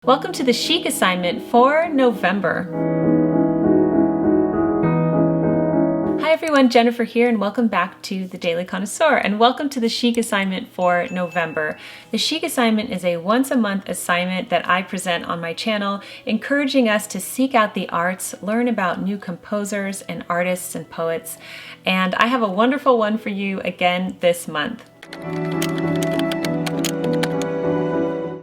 Welcome to the Chic Assignment for November. Hi everyone, Jennifer here, and welcome back to the Daily Connoisseur, and welcome to the Chic Assignment for November. The Chic Assignment is a once-a-month assignment that I present on my channel, encouraging us to seek out the arts, learn about new composers and artists and poets, and I have a wonderful one for you again this month.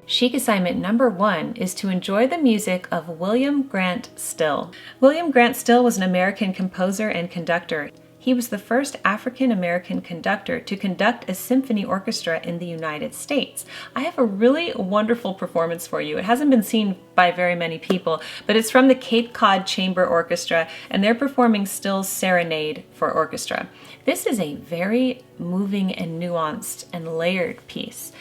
Chic Assignment number 1 is to enjoy the music of William Grant Still. William Grant Still was an American composer and conductor. He was the first African-American conductor to conduct a symphony orchestra in the United States. I have a really wonderful performance for you. It hasn't been seen by very many people, but it's from the Cape Cod Chamber Orchestra, and they're performing Still's Serenade for Orchestra. This is a very moving and nuanced and layered piece.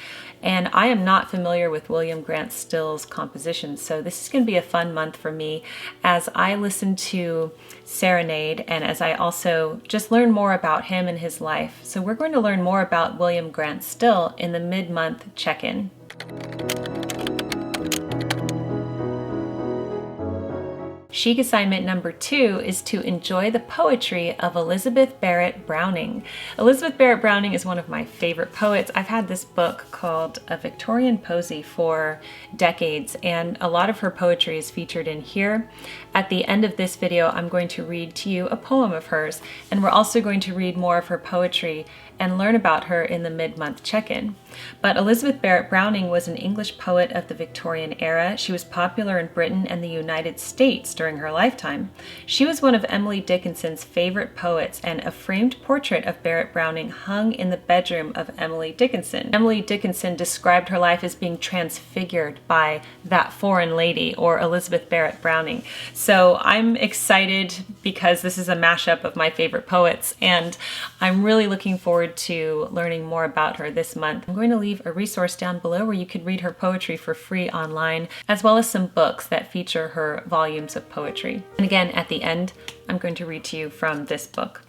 And I am not familiar with William Grant Still's compositions, so this is going to be a fun month for me as I listen to Serenade and as I also just learn more about him and his life. So we're going to learn more about William Grant Still in the mid-month check-in. Chic Assignment number 2 is to enjoy the poetry of Elizabeth Barrett Browning. Elizabeth Barrett Browning is one of my favorite poets. I've had this book called A Victorian Posy for decades, and a lot of her poetry is featured in here. At the end of this video, I'm going to read to you a poem of hers, and we're also going to read more of her poetry and learn about her in the mid-month check-in. But Elizabeth Barrett Browning was an English poet of the Victorian era. She was popular in Britain and the United States during her lifetime. She was one of Emily Dickinson's favorite poets, and a framed portrait of Barrett Browning hung in the bedroom of Emily Dickinson. Emily Dickinson described her life as being transfigured by that foreign lady, or Elizabeth Barrett Browning. So I'm excited because this is a mashup of my favorite poets, and I'm really looking forward to learning more about her this month. I'm going to leave a resource down below where you could read her poetry for free online, as well as some books that feature her volumes of poetry. And again, at the end, I'm going to read to you from this book.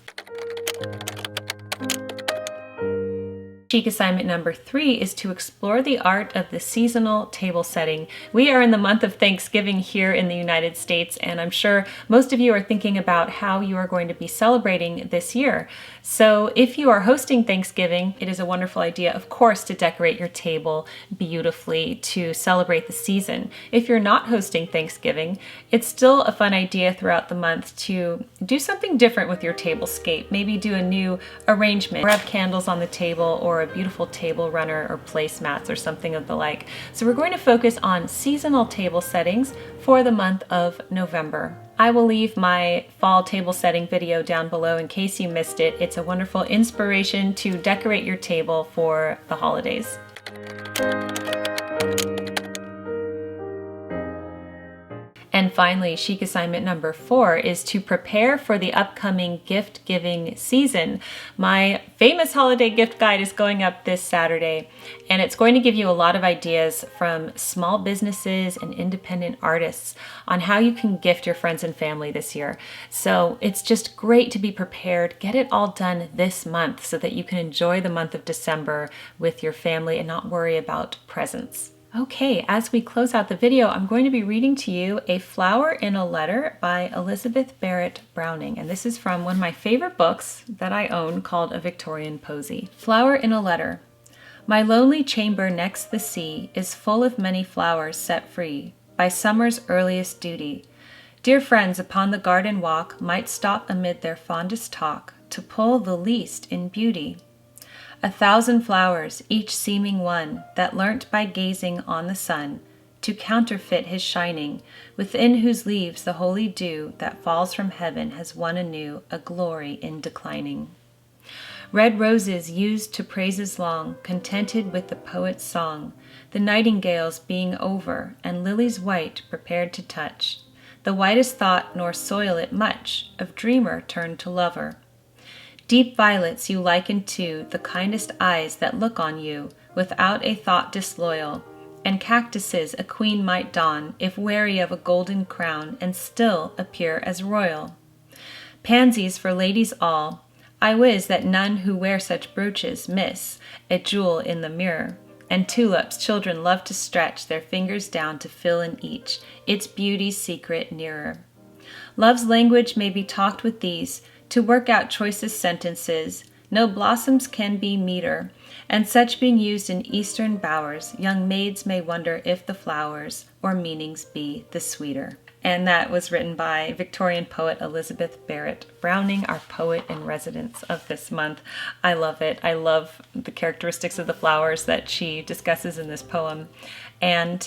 Chic Assignment number 3 is to explore the art of the seasonal table setting. We are in the month of Thanksgiving here in the United States, and I'm sure most of you are thinking about how you are going to be celebrating this year. So if you are hosting Thanksgiving, it is a wonderful idea, of course, to decorate your table beautifully to celebrate the season. If you're not hosting Thanksgiving, it's still a fun idea throughout the month to do something different with your tablescape. Maybe do a new arrangement, or have candles on the table, or a beautiful table runner or placemats or something of the like. So we're going to focus on seasonal table settings for the month of November. I will leave my fall table setting video down below in case you missed it. It's a wonderful inspiration to decorate your table for the holidays. And finally, Chic Assignment number 4 is to prepare for the upcoming gift-giving season. My famous holiday gift guide is going up this Saturday, and it's going to give you a lot of ideas from small businesses and independent artists on how you can gift your friends and family this year. So it's just great to be prepared. Get it all done this month so that you can enjoy the month of December with your family and not worry about presents. Okay, as we close out the video, I'm going to be reading to you A Flower in a Letter by Elizabeth Barrett Browning. And this is from one of my favorite books that I own called A Victorian Posy. Flower in a Letter. My lonely chamber next the sea is full of many flowers set free by summer's earliest duty. Dear friends upon the garden walk might stop amid their fondest talk to pull the least in beauty. 1,000 flowers, each seeming one, that learnt by gazing on the sun, to counterfeit his shining, within whose leaves the holy dew that falls from heaven has won anew a glory in declining. Red roses used to praises long, contented with the poet's song, the nightingales being over, and lilies white prepared to touch, the whitest thought nor soil it much, of dreamer turned to lover. Deep violets you liken to the kindest eyes that look on you, without a thought disloyal, and cactuses a queen might don, if wary of a golden crown, and still appear as royal. Pansies for ladies all, I wis that none who wear such brooches miss a jewel in the mirror, And tulips, children love to stretch their fingers down to fill in each, its beauty's secret nearer. Love's language may be talked with these, to work out choicest sentences. No blossoms can be meeter, and such being used in eastern bowers, young maids may wonder if the flowers or meanings be the sweeter. And that was written by Victorian poet Elizabeth Barrett Browning, our poet in residence of this month. I love it. I love the characteristics of the flowers that she discusses in this poem. And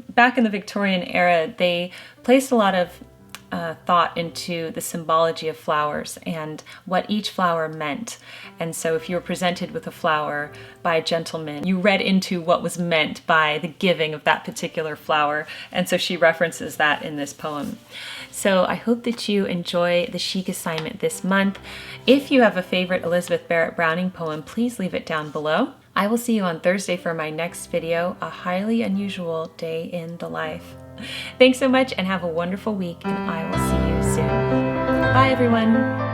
back in the Victorian era, they placed a lot of thought into the symbology of flowers and what each flower meant. And so if you were presented with a flower by a gentleman, you read into what was meant by the giving of that particular flower. And so she references that in this poem. So I hope that you enjoy the Chic Assignment this month. If you have a favorite Elizabeth Barrett Browning poem, please leave it down below. I will see you on Thursday for my next video, A Highly Unusual Day in the Life. Thanks so much and have a wonderful week, and I will see you soon. Bye everyone.